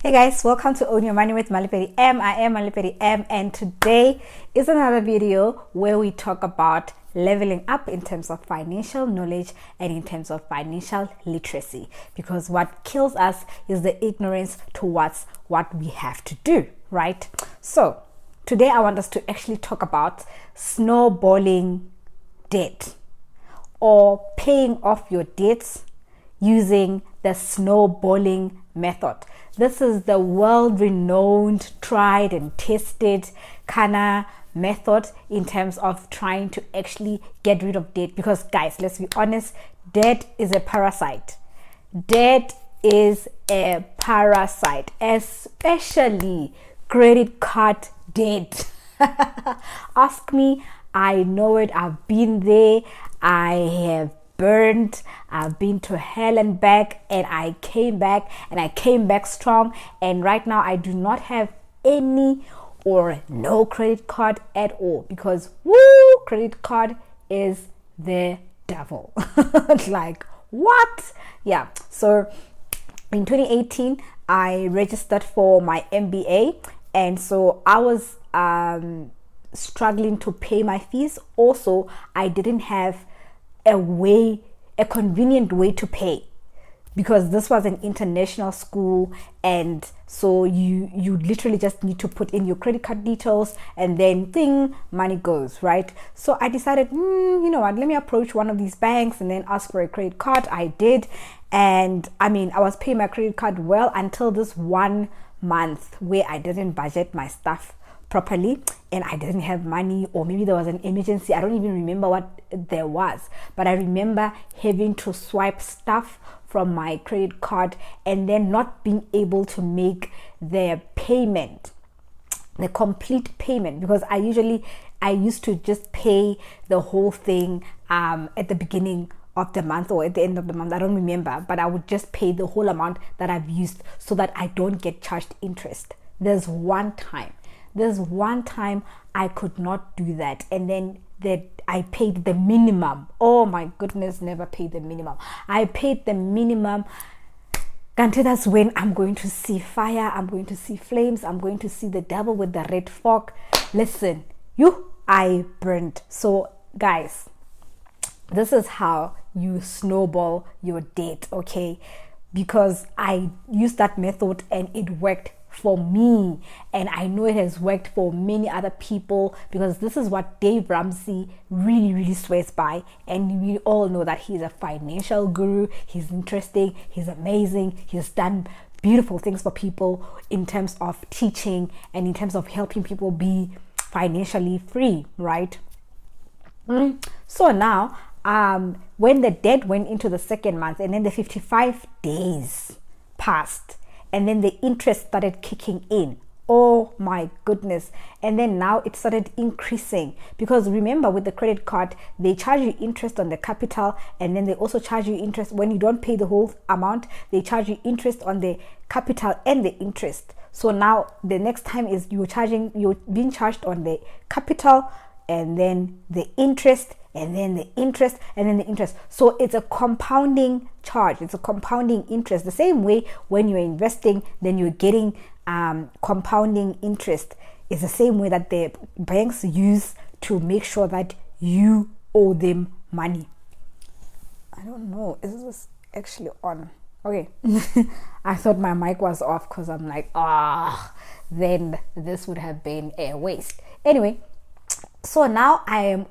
Hey guys, welcome to Own Your Money with Maliperi M. I am Maliperi M, and today is another video where we talk about leveling up in terms of financial knowledge and in terms of financial literacy, because what kills us is the ignorance towards what we have to do, right? So today I want us to actually talk about snowballing debt, or paying off your debts using the snowballing method. This is the world-renowned, tried and tested kind of method in terms of trying to actually get rid of debt. Because guys, let's be honest, debt is a parasite. Debt is a parasite, especially credit card debt. Ask me, I know it. I've been there. I have burned. I've been to hell and back, and I came back, and I came back strong. And right now I do not have any or no credit card at all, because credit card is the devil. Like, what? Yeah. So in 2018 I registered for my MBA, and so I was struggling to pay my fees. Also, I didn't have a convenient way to pay, because this was an international school, and so you literally just need to put in your credit card details and then money goes, right? So I decided, you know what, let me approach one of these banks and then ask for a credit card. I did, and I was paying my credit card well until this 1 month where I didn't budget my stuff properly, and I didn't have money, or maybe there was an emergency. I don't even remember what there was, but I remember having to swipe stuff from my credit card and then not being able to make the payment, the complete payment, because I used to just pay the whole thing at the beginning of the month or at the end of the month. I don't remember, but I would just pay the whole amount that I've used so that I don't get charged interest. There's one time I could not do that, and then I paid the minimum. Oh my goodness, never paid the minimum. I paid the minimum. Until that's when I'm going to see fire, I'm going to see flames, I'm going to see the devil with the red fork. Listen, I burned. So guys, this is how you snowball your debt, okay? Because I used that method and it worked for me, and I know it has worked for many other people, because this is what Dave Ramsey really swears by, and we all know that he's a financial guru. He's interesting, he's amazing, he's done beautiful things for people in terms of teaching and in terms of helping people be financially free, right? So now when the debt went into the second month, and then the 55 days passed, and then the interest started kicking in. Oh my goodness. And then now it started increasing, because remember, with the credit card, they charge you interest on the capital, and then they also charge you interest when you don't pay the whole amount. They charge you interest on the capital and the interest. So now the next time is you're being charged on the capital, and then the interest, and then the interest, and then the interest. So it's a compounding charge. It's a compounding interest. The same way when you're investing, then you're getting compounding interest. It's the same way that the banks use to make sure that you owe them money. I don't know, is this actually on? Okay. I thought my mic was off, because I'm like, then this would have been a waste. Anyway, so now I am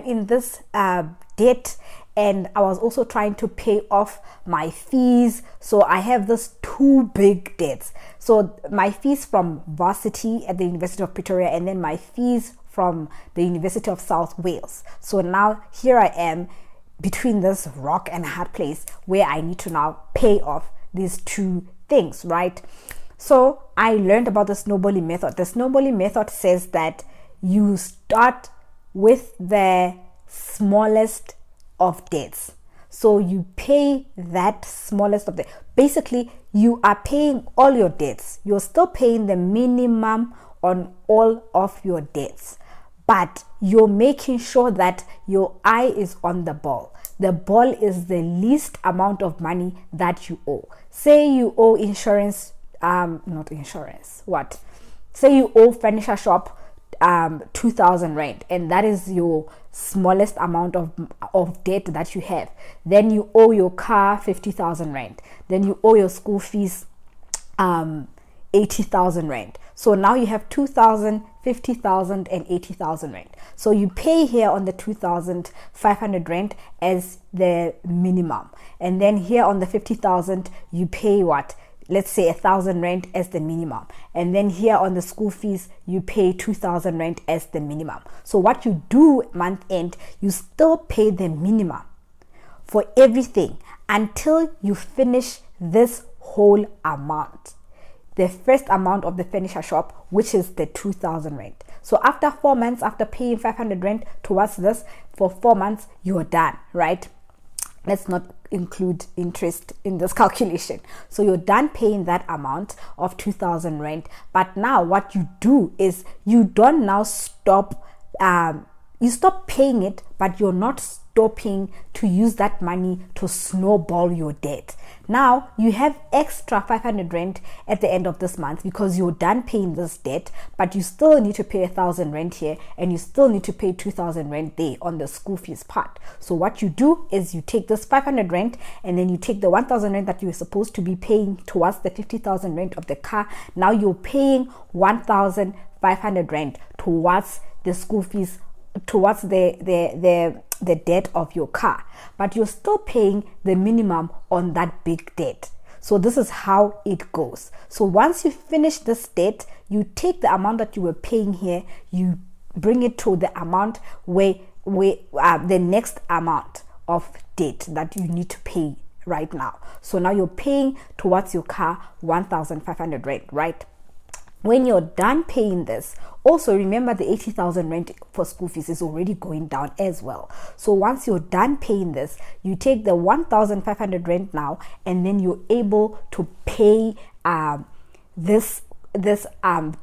in this debt, and I was also trying to pay off my fees. So I have this two big debts. So my fees from varsity at the University of Pretoria, and then my fees from the University of South Wales. So now here I am between this rock and a hard place where I need to now pay off these two things, right? So I learned about the snowballing method. The snowballing method says that you start with the smallest of debts. So you pay that smallest of the, basically you are paying all your debts. You're still paying the minimum on all of your debts, but you're making sure that your eye is on the ball. The ball is the least amount of money that you owe. Say you owe insurance not insurance, what, say you owe furniture shop 2,000 rand, and that is your smallest amount of debt that you have. Then you owe your car 50,000 rand. Then you owe your school fees 80,000 rand. So now you have 2,000, 50,000 and 80,000 rand. So you pay here on the 2,500 rand as the minimum, and then here on the 50,000 you pay what, let's say 1,000 rand as the minimum, and then here on the school fees you pay 2,000 rand as the minimum. So what you do month end, you still pay the minimum for everything until you finish this whole amount, the first amount of the furniture shop, which is the 2,000 rand. So after 4 months, after paying 500 rand towards this for 4 months, you're done, right? Let's not include interest in this calculation. So you're done paying that amount of 2,000 rand. But now what you do is you don't now stop, you stop paying it, but you're not stopping to use that money to snowball your debt. Now you have extra 500 rand at the end of this month because you're done paying this debt, but you still need to pay 1,000 rand here, and you still need to pay 2,000 rand there on the school fees part. So what you do is you take this 500 rand, and then you take the 1,000 rand that you were supposed to be paying towards the 50,000 rand of the car. Now you're paying 1,500 rand towards the school fees, towards the debt of your car, but you're still paying the minimum on that big debt. So this is how it goes. So once you finish this debt, you take the amount that you were paying here, you bring it to the amount where the next amount of debt that you need to pay right now. So now you're paying towards your car 1,500 rand, right? When you're done paying this, also remember the 80,000 rent for school fees is already going down as well. So once you're done paying this, you take the 1,500 rent now, and then you're able to pay this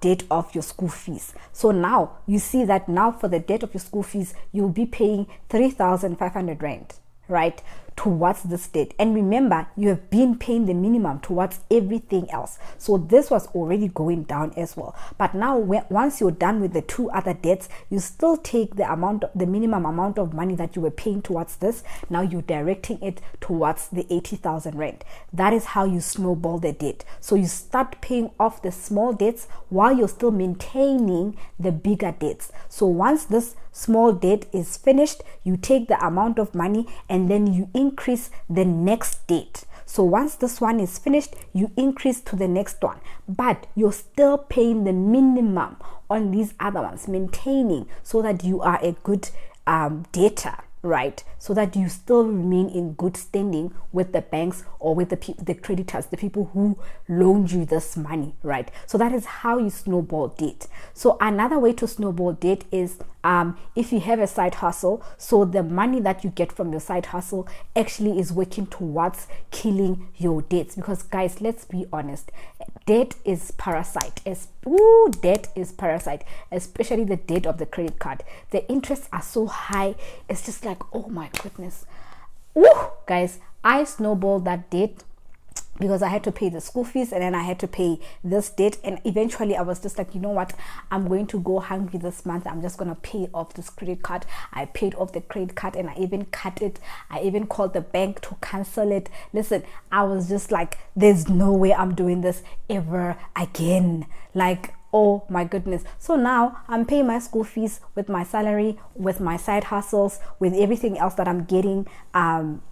debt of your school fees. So now you see that now for the debt of your school fees, you'll be paying 3,500 rent, right, towards this debt. And remember, you have been paying the minimum towards everything else, so this was already going down as well. But now once you're done with the two other debts, you still take the minimum amount of money that you were paying towards this. Now you're directing it towards the 80,000 rand. That is how you snowball the debt. So you start paying off the small debts while you're still maintaining the bigger debts. So once this small debt is finished, you take the amount of money and then you increase the next debt. So once this one is finished, you increase to the next one, but you're still paying the minimum on these other ones, maintaining, so that you are a good debtor, right? So that you still remain in good standing with the banks or with the creditors, the people who loaned you this money, right? So that is how you snowball debt. So another way to snowball debt is if you have a side hustle, so the money that you get from your side hustle actually is working towards killing your debts. Because guys, let's be honest, debt is parasite. Debt is parasite, especially the debt of the credit card. The interests are so high, it's just like, oh my goodness. Guys, I snowballed that debt because I had to pay the school fees, and then I had to pay this debt, and eventually I was just like, you know what, I'm going to go hungry this month, I'm just gonna pay off this credit card. I paid off the credit card, and I even cut it. I even called the bank to cancel it. Listen, I was just like, there's no way I'm doing this ever again. Like, oh my goodness. So now I'm paying my school fees with my salary, with my side hustles, with everything else that I'm getting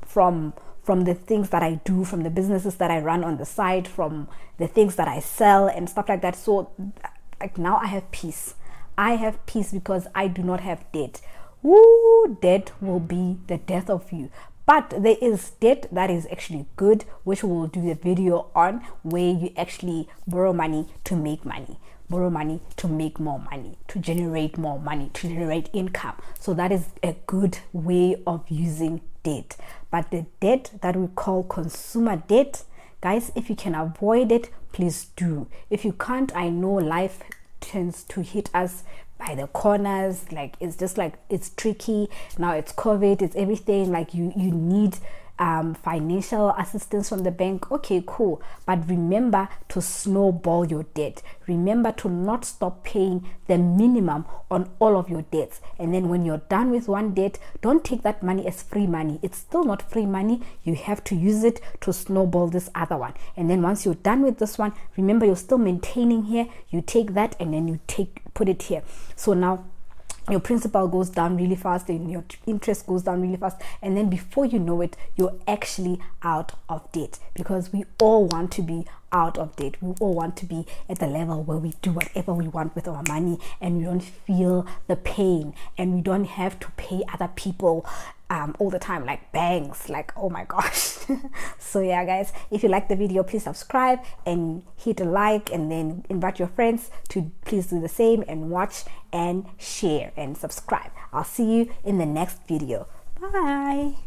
from the things that I do, from the businesses that I run on the side, from the things that I sell and stuff like that. So like now I have peace. I have peace because I do not have debt. Debt will be the death of you. But there is debt that is actually good, which we will do a video on, where you actually borrow money to make money, borrow money to make more money, to generate more money, to generate income. So that is a good way of using debt. But the debt that we call consumer debt, guys, if you can avoid it, please do. If you can't, I know life tends to hit us by the corners. Like, it's just like, it's tricky now. It's COVID, it's everything. Like you need financial assistance from the bank, okay, cool, but remember to snowball your debt. Remember to not stop paying the minimum on all of your debts. And then when you're done with one debt, don't take that money as free money. It's still not free money. You have to use it to snowball this other one. And then once you're done with this one, remember you're still maintaining here. You take that and then you put it here. So now your principal goes down really fast and your interest goes down really fast, and then before you know it, you're actually out of debt, because we all want to be out of debt. We all want to be at the level where we do whatever we want with our money and we don't feel the pain and we don't have to pay other people all the time, like banks, like, oh my gosh. So yeah guys, if you like the video, please subscribe and hit a like, and then invite your friends to please do the same and watch and share and subscribe. I'll see you in the next video. Bye.